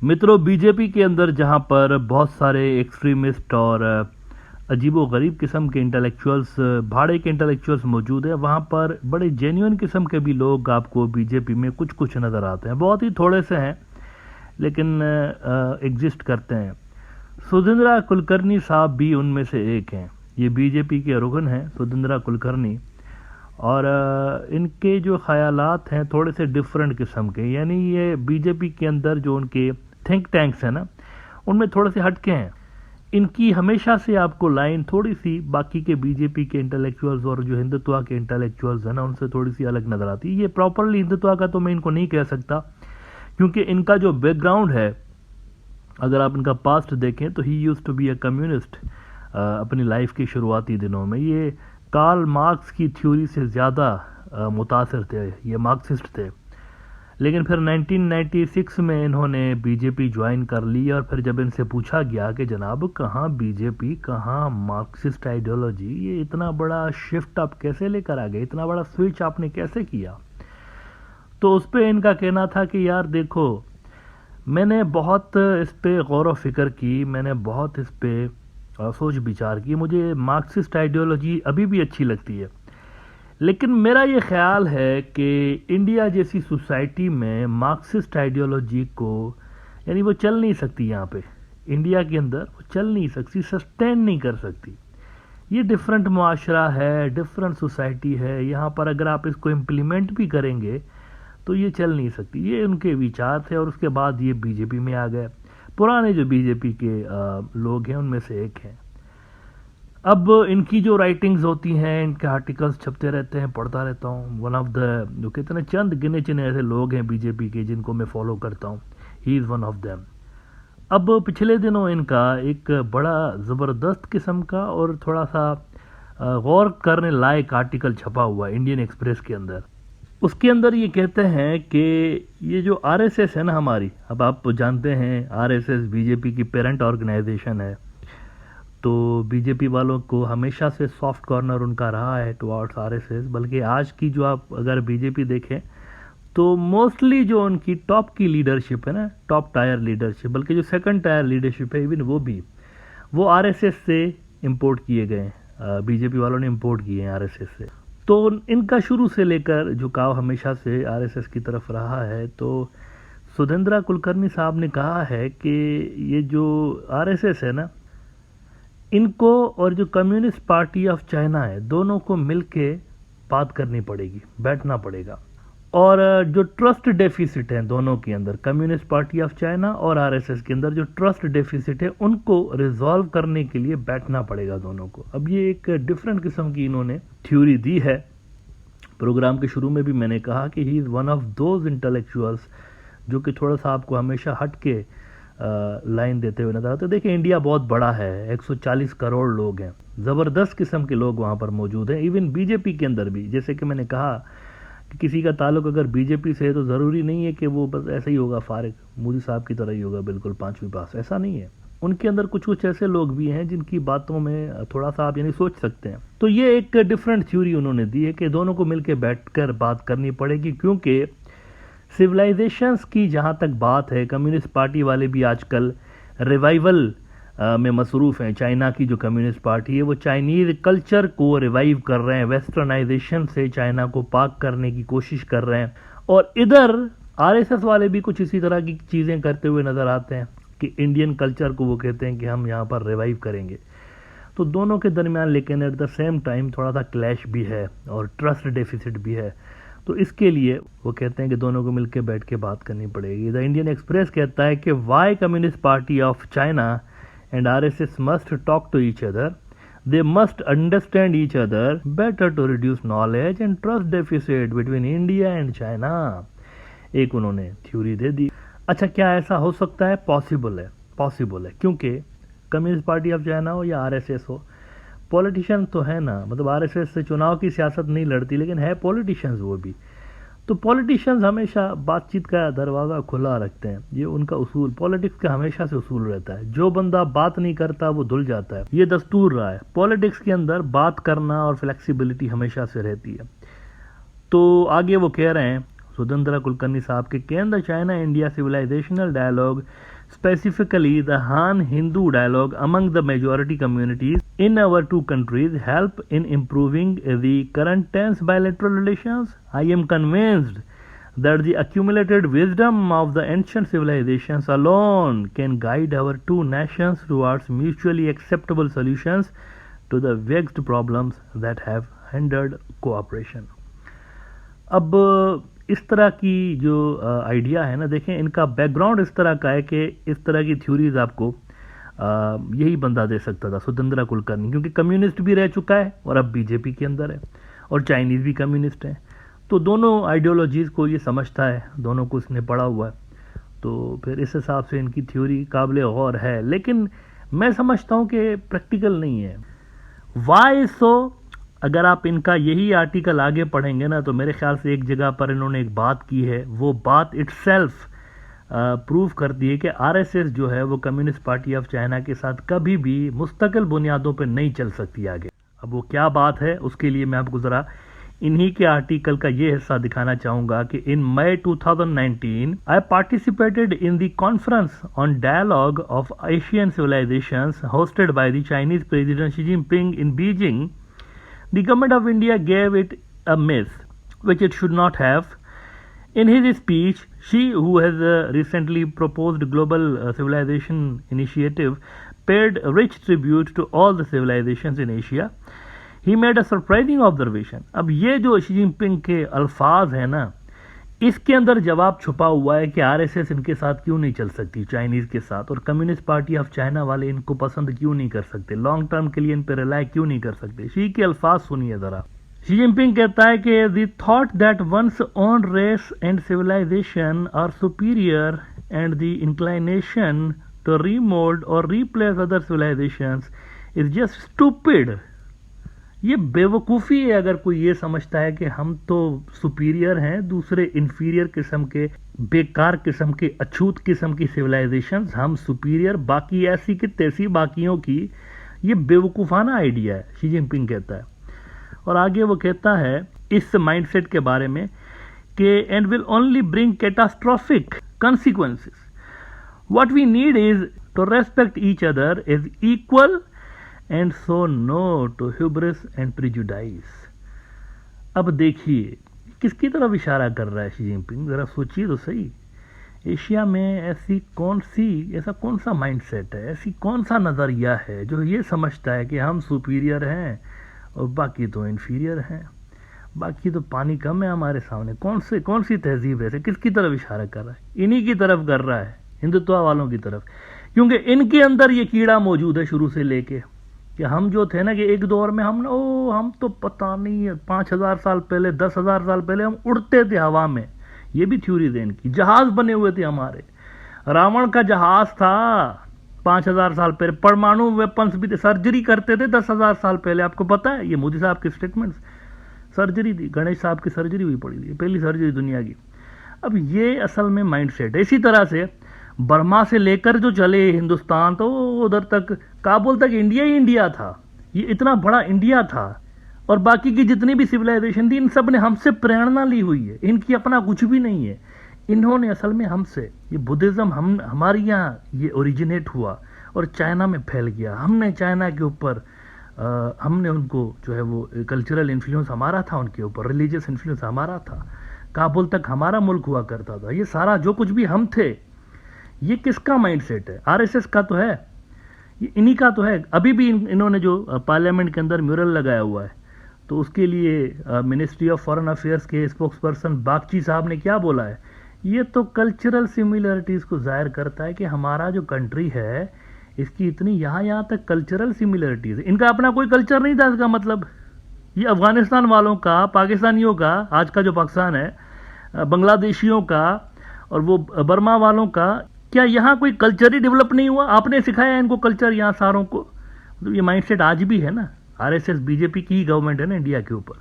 मित्रों, बीजेपी के अंदर जहां पर बहुत सारे एक्सट्रीमिस्ट और अजीबो-गरीब किस्म के इंटेलेक्चुअल्स, भाड़े के इंटेलेक्चुअल्स मौजूद हैं, वहां पर बड़े जेन्युइन किस्म के भी लोग आपको बीजेपी में कुछ कुछ नज़र आते हैं। बहुत ही थोड़े से हैं, लेकिन एग्जिस्ट करते हैं। सुधींद्रा कुलकर्णी साहब भी उनमें से एक हैं। ये बीजेपी के रुकन हैं, सुधींद्रा कुलकर्णी, और इनके जो ख़यालात हैं थोड़े से डिफरेंट किस्म के, यानी ये बीजेपी के अंदर जो उनके थिंक टैंक्स हैं ना, उनमें थोड़े से हटके हैं। इनकी हमेशा से आपको लाइन थोड़ी सी बाकी के बीजेपी के इंटेलेक्चुअल्स और जो हिंदुत्व के इंटेलेक्चुअल्स हैं ना, उनसे थोड़ी सी अलग नज़र आती है। ये प्रॉपरली हिंदुत्व का तो मैं इनको नहीं कह सकता, क्योंकि इनका जो बैकग्राउंड है, अगर आप इनका पास्ट देखें तो he used to be a communist अपनी लाइफ के शुरुआती दिनों में। ये कार्ल मार्क्स की थ्योरी से ज़्यादा मुतासिर थे, ये मार्क्सिस्ट थे। लेकिन फिर 1996 में इन्होंने बीजेपी ज्वाइन कर ली, और फिर जब इनसे पूछा गया कि जनाब कहाँ बीजेपी, कहाँ मार्क्सिस्ट आइडियोलॉजी, ये इतना बड़ा शिफ्ट आप कैसे लेकर आ गए, इतना बड़ा स्विच आपने कैसे किया, तो उस पर इनका कहना था कि यार देखो, मैंने बहुत इस पे गौर व फिक्र की, मैंने बहुत इस पे सोच विचार की, मुझे मार्क्सिस्ट आइडियोलॉजी अभी भी अच्छी लगती है, लेकिन मेरा ये ख्याल है कि इंडिया जैसी सोसाइटी में मार्क्सिस्ट आइडियोलॉजी को, यानी वो चल नहीं सकती यहाँ पे, इंडिया के अंदर वो चल नहीं सकती, सस्टेन नहीं कर सकती। ये डिफरेंट मुआशरा है, डिफरेंट सोसाइटी है, यहाँ पर अगर आप इसको इम्प्लीमेंट भी करेंगे तो ये चल नहीं सकती। ये उनके विचार थे, और उसके बाद ये बीजेपी में आ गए। पुराने जो बीजेपी के लोग हैं उनमें से एक हैं। अब इनकी जो राइटिंग्स होती हैं, इनके आर्टिकल्स छपते रहते हैं, पढ़ता रहता हूँ। वन ऑफ द, जो कहते हैं ना, चंद गिने चुने ऐसे लोग हैं बीजेपी के जिनको मैं फॉलो करता हूँ, he is one of them. अब पिछले दिनों इनका एक बड़ा ज़बरदस्त किस्म का और थोड़ा सा गौर करने लायक आर्टिकल छपा हुआ है इंडियन एक्सप्रेस के अंदर। उसके अंदर ये कहते हैं कि ये जो आरएसएस है ना हमारी, अब आप जानते हैं आरएसएस बीजेपी की पेरेंट ऑर्गेनाइजेशन है, तो बीजेपी वालों को हमेशा से सॉफ्ट कॉर्नर उनका रहा है टुवर्ड्स आरएसएस। बल्कि आज की जो आप अगर बीजेपी देखें तो मोस्टली जो उनकी टॉप की लीडरशिप है ना, टॉप टायर लीडरशिप, बल्कि जो सेकंड टायर लीडरशिप है, इवन वो आरएसएस से इंपोर्ट किए गए हैं, बीजेपी वालों ने इंपोर्ट किए हैं आरएसएस से। तो इनका शुरू से लेकर झुकाव हमेशा से आरएसएस की तरफ रहा है। तो सुधींद्रा कुलकर्णी साहब ने कहा है कि ये जो आरएसएस है ना, इनको और जो कम्युनिस्ट पार्टी ऑफ चाइना है, दोनों को मिलके बात करनी पड़ेगी, बैठना पड़ेगा। और जो ट्रस्ट डेफिसिट है दोनों के अंदर, कम्युनिस्ट पार्टी ऑफ चाइना और आरएसएस के अंदर जो ट्रस्ट डेफिसिट है, उनको रिजॉल्व करने के लिए बैठना पड़ेगा दोनों को। अब ये एक डिफरेंट किस्म की इन्होंने थ्योरी दी है। प्रोग्राम के शुरू में भी मैंने कहा कि he is one of those intellectuals जो कि थोड़ा सा आपको हमेशा हट के लाइन देते हुए नजर आते हैं। देखिए, इंडिया बहुत बड़ा है, 140 करोड़ लोग हैं, ज़बरदस्त किस्म के लोग वहाँ पर मौजूद हैं। इवन बीजेपी के अंदर भी, जैसे कि मैंने कहा कि किसी का ताल्लुक अगर बीजेपी से है तो ज़रूरी नहीं है कि वो बस ऐसा ही होगा, फारिग मोदी साहब की तरह ही होगा, बिल्कुल पांचवी पास, ऐसा नहीं है। उनके अंदर कुछ कुछ ऐसे लोग भी हैं जिनकी बातों में थोड़ा सा आप यानी सोच सकते हैं। तो ये एक डिफरेंट थ्योरी उन्होंने दी है कि दोनों को मिलकर बैठकर बात करनी पड़ेगी, क्योंकि सिविलाइजेशंस की जहाँ तक बात है, कम्युनिस्ट पार्टी वाले भी आजकल रिवाइवल में मसरूफ़ हैं। चाइना की जो कम्युनिस्ट पार्टी है वो चाइनीज़ कल्चर को रिवाइव कर रहे हैं, वेस्टर्नाइजेशन से चाइना को पाक करने की कोशिश कर रहे हैं। और इधर आरएसएस वाले भी कुछ इसी तरह की चीज़ें करते हुए नज़र आते हैं कि इंडियन कल्चर को वो कहते हैं कि हम यहाँ पर रिवाइव करेंगे। तो दोनों के दरमियान लेकिन एट द सेम टाइम थोड़ा सा क्लैश भी है और ट्रस्ट डेफिसिट भी है। तो इसके लिए वो कहते हैं कि दोनों को मिलकर बैठ के बात करनी पड़ेगी। द इंडियन एक्सप्रेस कहता है कि why Communist Party of China and RSS must talk to each other. They must understand each other better to reduce knowledge and trust deficit between India and China. एक उन्होंने theory दे दी। अच्छा, क्या ऐसा हो सकता है? पॉसिबल है, क्योंकि कम्युनिस्ट पार्टी ऑफ चाइना हो या आरएसएस हो, पॉलिटिशियन तो है ना, मतलब आरएसएस से चुनाव की सियासत नहीं लड़ती, लेकिन है पॉलिटिशियंस वो भी। तो पॉलिटिशियंस हमेशा बातचीत का दरवाज़ा खुला रखते हैं, ये उनका उसूल, पॉलिटिक्स का हमेशा से उसूल रहता है। जो बंदा बात नहीं करता वो धुल जाता है, ये दस्तूर रहा है। पॉलिटिक्स के अंदर बात करना और फ्लेक्सिबिलिटी हमेशा से रहती है। तो आगे वो कह रहे हैं, सुधेंद्र कुलकर्णी साहब के can the China India civilizational dialogue, specifically the Han-Hindu dialogue among the majority communities in our two countries, help in improving the current tense bilateral relations? I am convinced that the accumulated wisdom of the ancient civilizations alone can guide our two nations towards mutually acceptable solutions to the vexed problems that have hindered cooperation. अब इस तरह की जो idea है ना, देखें इनका background इस तरह का है कि इस तरह की थ्योरीज आपको यही बंदा दे सकता था, सुधेंद्र कुलकर्णी, क्योंकि कम्युनिस्ट भी रह चुका है और अब बीजेपी के अंदर है और चाइनीज़ भी कम्युनिस्ट हैं, तो दोनों आइडियोलॉजीज़ को ये समझता है, दोनों को इसने पढ़ा हुआ है, तो फिर इस हिसाब से इनकी थ्योरी काबिल गौर है, लेकिन मैं समझता हूँ कि प्रैक्टिकल नहीं है। वाई सो? अगर आप इनका यही आर्टिकल आगे पढ़ेंगे ना, तो मेरे ख्याल से एक जगह पर इन्होंने एक बात की है, वो बात इटसेल्फ प्रूव करती है कि आरएसएस जो है वो कम्युनिस्ट पार्टी ऑफ चाइना के साथ कभी भी मुस्तकिल बुनियादों पर नहीं चल सकती आगे। अब वो क्या बात है, उसके लिए मैं आपको ज़रा इन्हीं के आर्टिकल का ये हिस्सा दिखाना चाहूँगा कि in May 2019 I participated in the conference on dialogue of Asian civilizations hosted by the Chinese president Xi Jinping in Beijing. The government of India gave it a miss, which it should not have. In his speech, Xi, who has recently proposed global civilization initiative, paid rich tribute to all the civilizations in Asia. He made a surprising observation. अब ये जो Xi Jinping के अल्फाज हैं ना, इसके अंदर जवाब छुपा हुआ है कि आरएसएस इनके साथ क्यों नहीं चल सकती, चाइनीज़ के साथ, और कम्युनिस्ट पार्टी ऑफ चाइना वाले इनको पसंद क्यों नहीं कर सकते, लॉन्ग टर्म के लिए इन पर रिलाय क्यों नहीं कर सकते। शी के अल्फाज सुनिए ज़रा। शी जिनपिंग कहता है कि the thought that one's own race and civilisation are superior and the inclination to remould or replace other civilisations is just stupid. ये बेवकूफ़ी है अगर कोई ये समझता है कि हम तो सुपीरियर हैं दूसरे इंफीरियर किस्म के, बेकार किस्म के, अछूत किस्म की सिविलाइजेशंस, हम सुपीरियर बाकी ऐसी की तैसी बाकियों की। ये बेवकूफ़ाना आइडिया है, शी जिनपिंग कहता है। और आगे वो कहता है इस माइंडसेट के बारे में कि and will only bring catastrophic consequences. What we need is to respect each other as equal and so no to hubris and prejudice. अब देखिए किसकी तरफ इशारा कर रहा है शी जिनपिंग, ज़रा सोचिए तो सही। एशिया में ऐसा कौन सा माइंडसेट है, ऐसी कौन सा नज़रिया है जो ये समझता है कि हम सुपीरियर हैं और बाकी तो इन्फीरियर हैं, बाकी तो पानी कम है हमारे सामने। कौन सी तहजीब है, किसकी तरफ इशारा कर रहा है? इन्हीं की तरफ कर रहा है, हिंदुत्व वालों की तरफ, क्योंकि इनके अंदर ये कीड़ा मौजूद है शुरू से लेके कि हम जो थे ना कि एक दौर में हम तो पता नहीं 5000 साल पहले 10,000 साल पहले हम उड़ते थे हवा में। ये भी थ्योरी है इनकी। जहाज बने हुए थे हमारे, रावण का जहाज था 5000 साल पहले, परमाणु वेपन्स भी थे, सर्जरी करते थे 10,000 साल पहले। आपको पता है, ये मोदी साहब के स्टेटमेंट्स, सर्जरी थी, गणेश साहब की सर्जरी हुई पड़ी थी, पहली सर्जरी दुनिया की। अब ये असल में माइंडसेट है। इसी तरह से बर्मा से लेकर जो चले हिंदुस्तान तो उधर तक काबुल तक इंडिया ही इंडिया था। ये इतना बड़ा इंडिया था और बाकी की जितनी भी सिविलाइजेशन थी इन सब ने हमसे प्रेरणा ली हुई है, इनकी अपना कुछ भी नहीं है। इन्होंने असल में हमसे, ये बुद्धिज़्म हमारे यहाँ ये ओरिजिनेट हुआ और चाइना में फैल गया। हमने चाइना के ऊपर हमने उनको जो है वो कल्चरल इन्फ्लुएंस हमारा था उनके ऊपर, रिलीजियस इन्फ्लुएंस हमारा था, काबुल तक हमारा मुल्क हुआ करता था। ये सारा जो कुछ भी हम थे, ये किसका माइंडसेट है? आरएसएस का तो है, ये इन्हीं का तो है। अभी भी इन्होंने जो पार्लियामेंट के अंदर म्यूरल लगाया हुआ है, तो उसके लिए मिनिस्ट्री ऑफ फॉरेन अफेयर्स के स्पोक्सपर्सन बागची साहब ने क्या बोला है? ये तो कल्चरल सिमिलरिटीज़ को जाहिर करता है कि हमारा जो कंट्री है इसकी इतनी यहाँ तक कल्चरल सिमिलरिटीज़ है। इनका अपना कोई कल्चर नहीं था, इसका मतलब ये अफ़गानिस्तान वालों का, पाकिस्तानियों का, आज का जो पाकिस्तान है, बांग्लादेशियों का और वो बर्मा वालों का, क्या यहाँ कोई कल्चर ही डेवलप नहीं हुआ? आपने सिखाया इनको कल्चर यहाँ सारों को। मतलब ये माइंडसेट आज भी है ना, आरएसएस बीजेपी की ही गवर्नमेंट है ना इंडिया के ऊपर,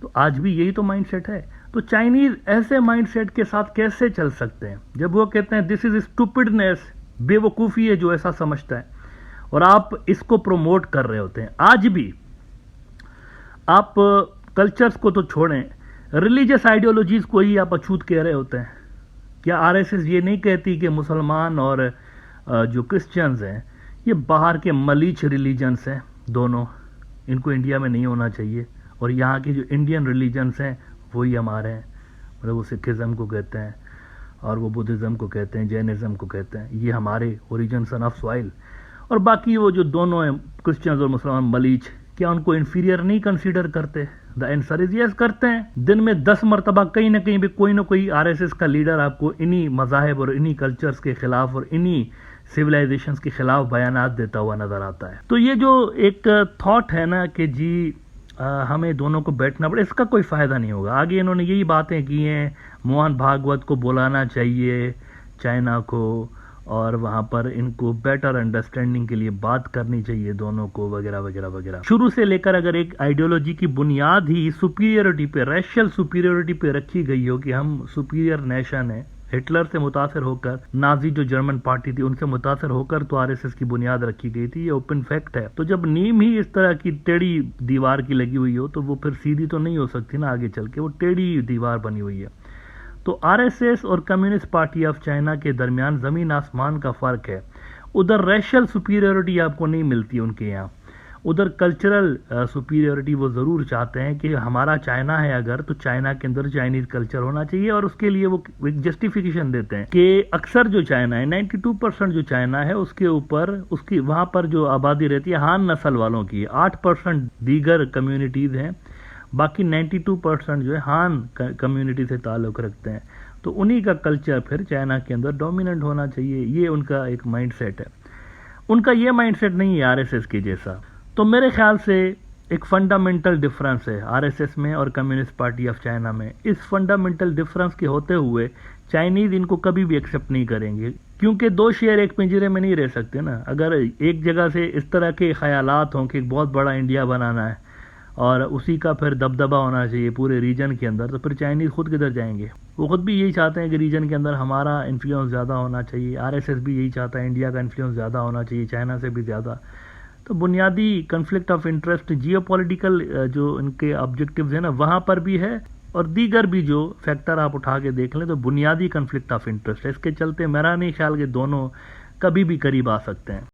तो आज भी यही तो माइंडसेट है। तो चाइनीज़ ऐसे माइंडसेट के साथ कैसे चल सकते हैं जब वो कहते हैं दिस इज स्टूपिडनेस, बेवकूफ़ी है जो ऐसा समझता है, और आप इसको प्रमोट कर रहे होते हैं। आज भी आप कल्चर्स को तो छोड़ें, रिलीजियस आइडियोलॉजीज को ही आप अछूत कह रहे होते हैं। क्या आरएसएस ये नहीं कहती कि मुसलमान और जो क्रिश्चियंस हैं ये बाहर के मलीच रिलीजन्स हैं दोनों, इनको इंडिया में नहीं होना चाहिए, और यहाँ के जो इंडियन रिलीजन्स हैं वही हमारे हैं, मतलब वो सिखिज़म को कहते हैं और वो बुद्धिज़्म को कहते हैं, जैनिज़्म को कहते हैं, ये हमारे ओरिजिन सन ऑफ सॉइल। और बाकी वो जो दोनों हैं क्रिश्चियंस और मुसलमान मलीच, क्या उनको इन्फीरियर नहीं कंसीडर करते? द आंसर इज यस, करते हैं। दिन में 10 मरतबा कहीं ना कहीं भी कोई ना कोई आरएसएस का लीडर आपको इन्हीं मज़ाहिब और इन्हीं कल्चर्स के खिलाफ और इन्हीं सिविलाइजेशंस के खिलाफ बयानात देता हुआ नजर आता है। तो ये जो एक थॉट है ना कि जी हमें दोनों को बैठना पड़े, इसका कोई फायदा नहीं होगा। आगे इन्होंने यही बातें की हैं, मोहन भागवत को बुलाना चाहिए चाइना को, और वहां पर इनको बेटर अंडरस्टैंडिंग के लिए बात करनी चाहिए दोनों को, वगैरह वगैरह वगैरह। शुरू से लेकर अगर एक आइडियोलॉजी की बुनियाद ही सुपीरियरिटी पे, रेशियल सुपीरियरिटी पे रखी गई हो कि हम सुपीरियर नेशन है, हिटलर से मुतासर होकर, नाजी जो जर्मन पार्टी थी उनसे मुतासर होकर तो आरएसएस की बुनियाद रखी गई थी, ये ओपन फैक्ट है। तो जब नींव ही इस तरह की टेढ़ी दीवार की लगी हुई हो तो वो फिर सीधी तो नहीं हो सकती ना, आगे चल के वो टेढ़ी दीवार बनी हुई है। तो आरएसएस और कम्युनिस्ट पार्टी ऑफ चाइना के दरमियान जमीन आसमान का फर्क है। उधर रेशियल सुपीरियरिटी आपको नहीं मिलती उनके यहाँ, उधर कल्चरल सुपीरियरिटी वो ज़रूर चाहते हैं कि हमारा चाइना है अगर, तो चाइना के अंदर चाइनीज कल्चर होना चाहिए, और उसके लिए वो एक जस्टिफिकेशन देते हैं कि अक्सर जो चाइना है, 92% जो चाइना है उसके ऊपर, उसकी वहाँ पर जो आबादी रहती है हान नस्ल वालों की, 8% दीगर कम्युनिटीज़ हैं, बाकी 92% जो है हान कम्युनिटी से ताल्लुक़ रखते हैं। तो उन्हीं का कल्चर फिर चाइना के अंदर डोमिनेंट होना चाहिए, ये उनका एक माइंडसेट है। उनका ये माइंडसेट नहीं है आरएसएस के जैसा। तो मेरे ख्याल से एक फंडामेंटल डिफरेंस है आरएसएस में और कम्युनिस्ट पार्टी ऑफ चाइना में। इस फंडामेंटल डिफरेंस के होते हुए चाइनीज इनको कभी भी एक्सेप्ट नहीं करेंगे, क्योंकि दो शेर एक पिंजरे में नहीं रह सकते ना। अगर एक जगह से इस तरह के ख्यालात हों कि एक बहुत बड़ा इंडिया बनाना है और उसी का फिर दबदबा होना चाहिए पूरे रीजन के अंदर, तो फिर चाइनीज खुद किधर जाएंगे? वो खुद भी यही चाहते हैं कि रीजन के अंदर हमारा इन्फ्लुएंस ज़्यादा होना चाहिए। आरएसएस भी यही चाहता है, इंडिया का इन्फ्लुएंस ज़्यादा होना चाहिए, चाइना से भी ज़्यादा। तो बुनियादी कन्फ्लिक्ट ऑफ इंटरेस्ट, जियोपॉलिटिकल जो इनके ऑब्जेक्टिव्स हैं ना, वहाँ पर भी है, और दीगर भी जो फैक्टर आप उठा के देख लें तो बुनियादी कन्फ्लिक्ट ऑफ इंटरेस्ट है। इसके चलते मेरा नहीं ख्याल कि दोनों कभी भी करीब आ सकते हैं।